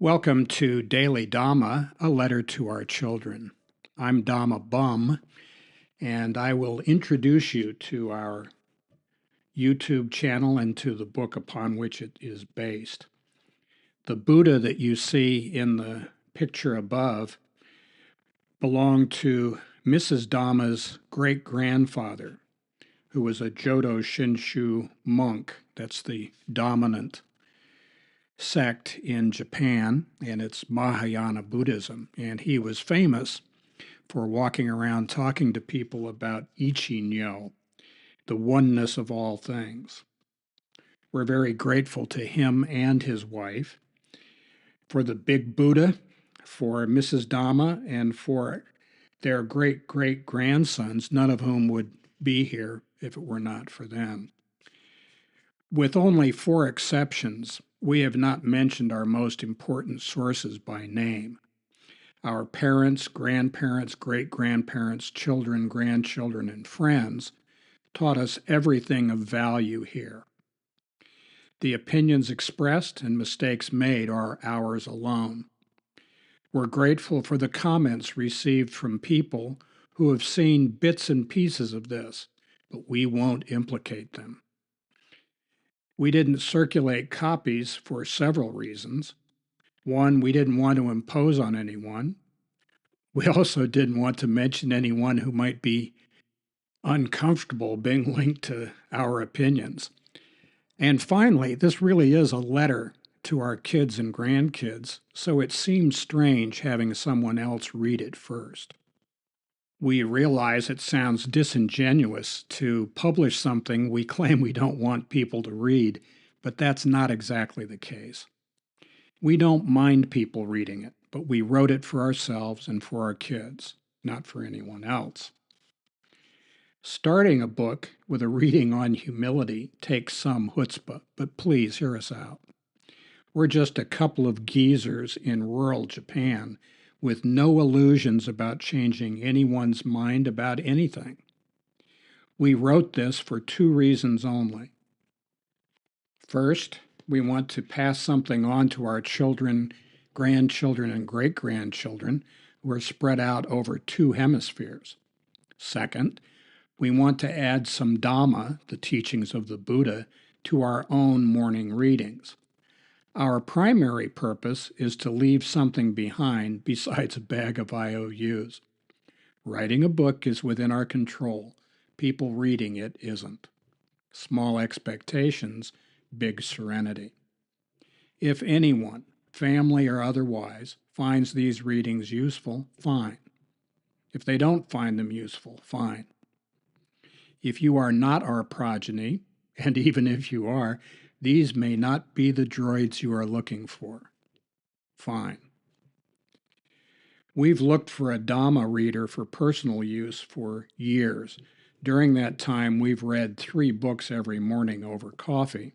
Welcome to Daily Dhamma, a letter to our children. I'm Dhamma Bum, and I will introduce you to our YouTube channel and to the book upon which it is based. The Buddha that you see in the picture above belonged to Mrs. Dhamma's great-grandfather, who was a Jodo Shinshu monk. That's the dominant sect in Japan, and it's Mahayana Buddhism. And he was famous for walking around talking to people about Ichi-nyo, the oneness of all things. We're very grateful to him and his wife for the big Buddha, for Mrs. Dhamma, and for their great-great-grandsons, none of whom would be here if it were not for them. With only 4 exceptions, we have not mentioned our most important sources by name. Our parents, grandparents, great-grandparents, children, grandchildren, and friends taught us everything of value here. The opinions expressed and mistakes made are ours alone. We're grateful for the comments received from people who have seen bits and pieces of this, but we won't implicate them. We didn't circulate copies for several reasons. One, we didn't want to impose on anyone. We also didn't want to mention anyone who might be uncomfortable being linked to our opinions. And finally, this really is a letter to our kids and grandkids, so it seems strange having someone else read it first. We realize it sounds disingenuous to publish something we claim we don't want people to read, but that's not exactly the case. We don't mind people reading it, but we wrote it for ourselves and for our kids, not for anyone else. Starting a book with a reading on humility takes some chutzpah, but please hear us out. We're just a couple of geezers in rural Japan with no illusions about changing anyone's mind about anything. We wrote this for 2 reasons only. First, we want to pass something on to our children, grandchildren, and great-grandchildren who are spread out over 2 hemispheres. Second, we want to add some Dhamma, the teachings of the Buddha, to our own morning readings. Our primary purpose is to leave something behind besides a bag of IOUs. Writing a book is within our control. People reading it isn't. Small expectations, big serenity. If anyone, family or otherwise, finds these readings useful, fine. If they don't find them useful, fine. If you are not our progeny, and even if you are, these may not be the droids you are looking for. Fine. We've looked for a Dhamma reader for personal use for years. During that time, we've read 3 books every morning over coffee.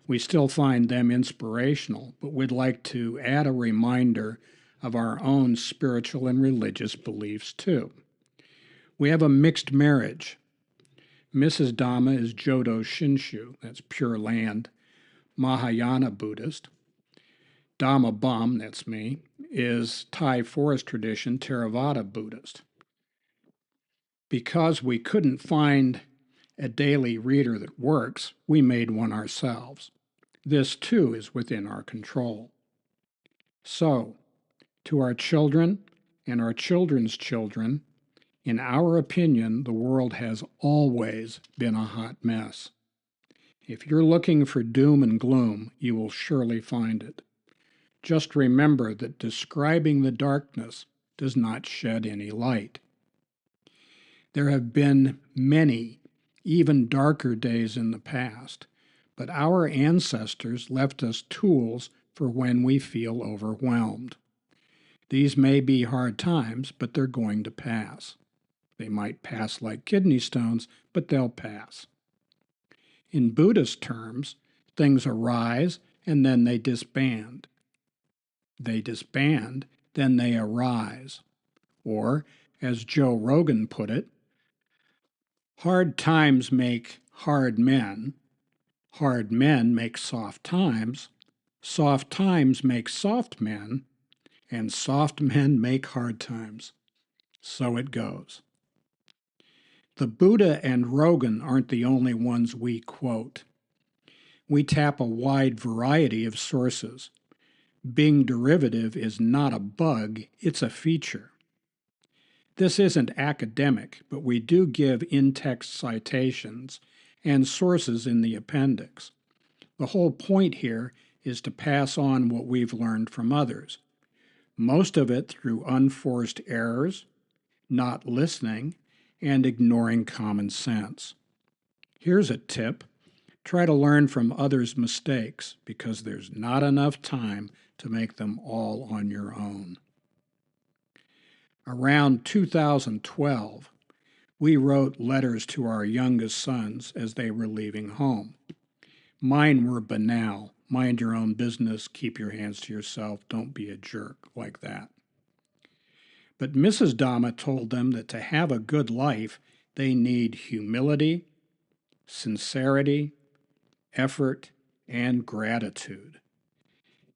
We still find them inspirational, but we'd like to add a reminder of our own spiritual and religious beliefs too. We have a mixed marriage. Mrs. Dhamma is Jodo Shinshu, that's Pure Land, Mahayana Buddhist. Dhamma Bum, that's me, is Thai forest tradition Theravada Buddhist. Because we couldn't find a daily reader that works, we made one ourselves. This too is within our control. So, to our children and our children's children, in our opinion, the world has always been a hot mess. If you're looking for doom and gloom, you will surely find it. Just remember that describing the darkness does not shed any light. There have been many, even darker days in the past, but our ancestors left us tools for when we feel overwhelmed. These may be hard times, but they're going to pass. They might pass like kidney stones, but they'll pass. In Buddhist terms, things arise and then they disband. They disband, then they arise. Or, as Joe Rogan put it, hard times make hard men make soft times, Soft times make soft men, and soft men make hard times. So it goes. The Buddha and Rogan aren't the only ones we quote. We tap a wide variety of sources. Being derivative is not a bug, it's a feature. This isn't academic, but we do give in-text citations and sources in the appendix. The whole point here is to pass on what we've learned from others, most of it through unforced errors, not listening, and ignoring common sense. Here's a tip. Try to learn from others' mistakes because there's not enough time to make them all on your own. Around 2012, we wrote letters to our youngest sons as they were leaving home. Mine were banal. Mind your own business, keep your hands to yourself, don't be a jerk, like that. But Mrs. Dhamma told them that to have a good life, they need humility, sincerity, effort, and gratitude.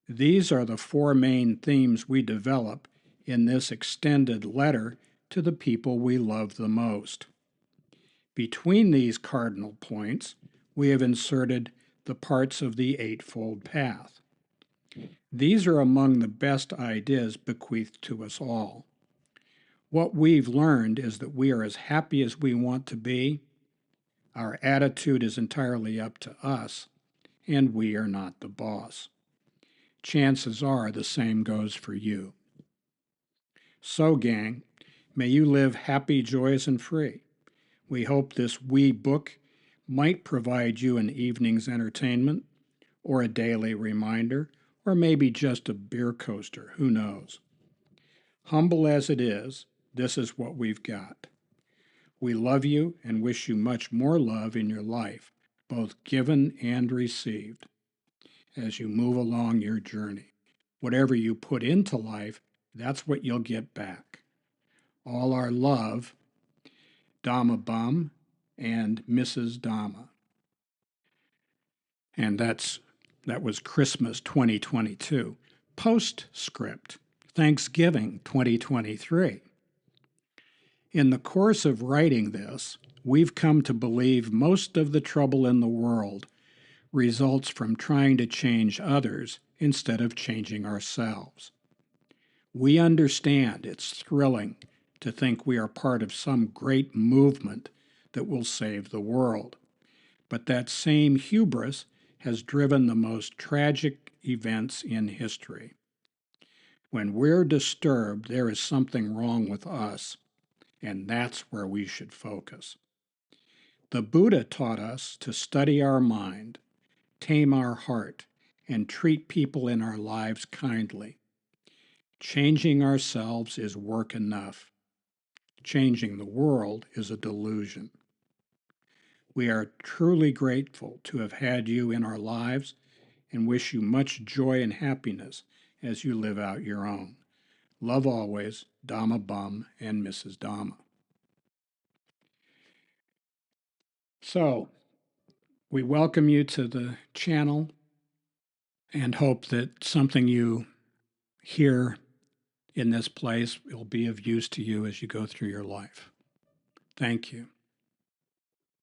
These are the four main themes we develop in this extended letter to the people we love the most. Between these cardinal points, we have inserted the parts of the Eightfold Path. These are among the best ideas bequeathed to us all. What we've learned is that we are as happy as we want to be, our attitude is entirely up to us, and we are not the boss. Chances are the same goes for you. So, gang, may you live happy, joyous, and free. We hope this wee book might provide you an evening's entertainment, or a daily reminder, or maybe just a beer coaster, who knows. Humble as it is, this is what we've got. We love you and wish you much more love in your life, both given and received, as you move along your journey. Whatever you put into life, that's what you'll get back. All our love, Dhamma Bum and Mrs. Dhamma. And that was Christmas 2022. Postscript, Thanksgiving 2023. In the course of writing this, we've come to believe most of the trouble in the world results from trying to change others instead of changing ourselves. We understand it's thrilling to think we are part of some great movement that will save the world, but that same hubris has driven the most tragic events in history. When we're disturbed, there is something wrong with us, and that's where we should focus. The Buddha taught us to study our mind, tame our heart, and treat people in our lives kindly. Changing ourselves is work enough. Changing the world is a delusion. We are truly grateful to have had you in our lives and wish you much joy and happiness as you live out your own. Love always, Dhamma Bum and Mrs. Dhamma. So, we welcome you to the channel and hope that something you hear in this place will be of use to you as you go through your life. Thank you.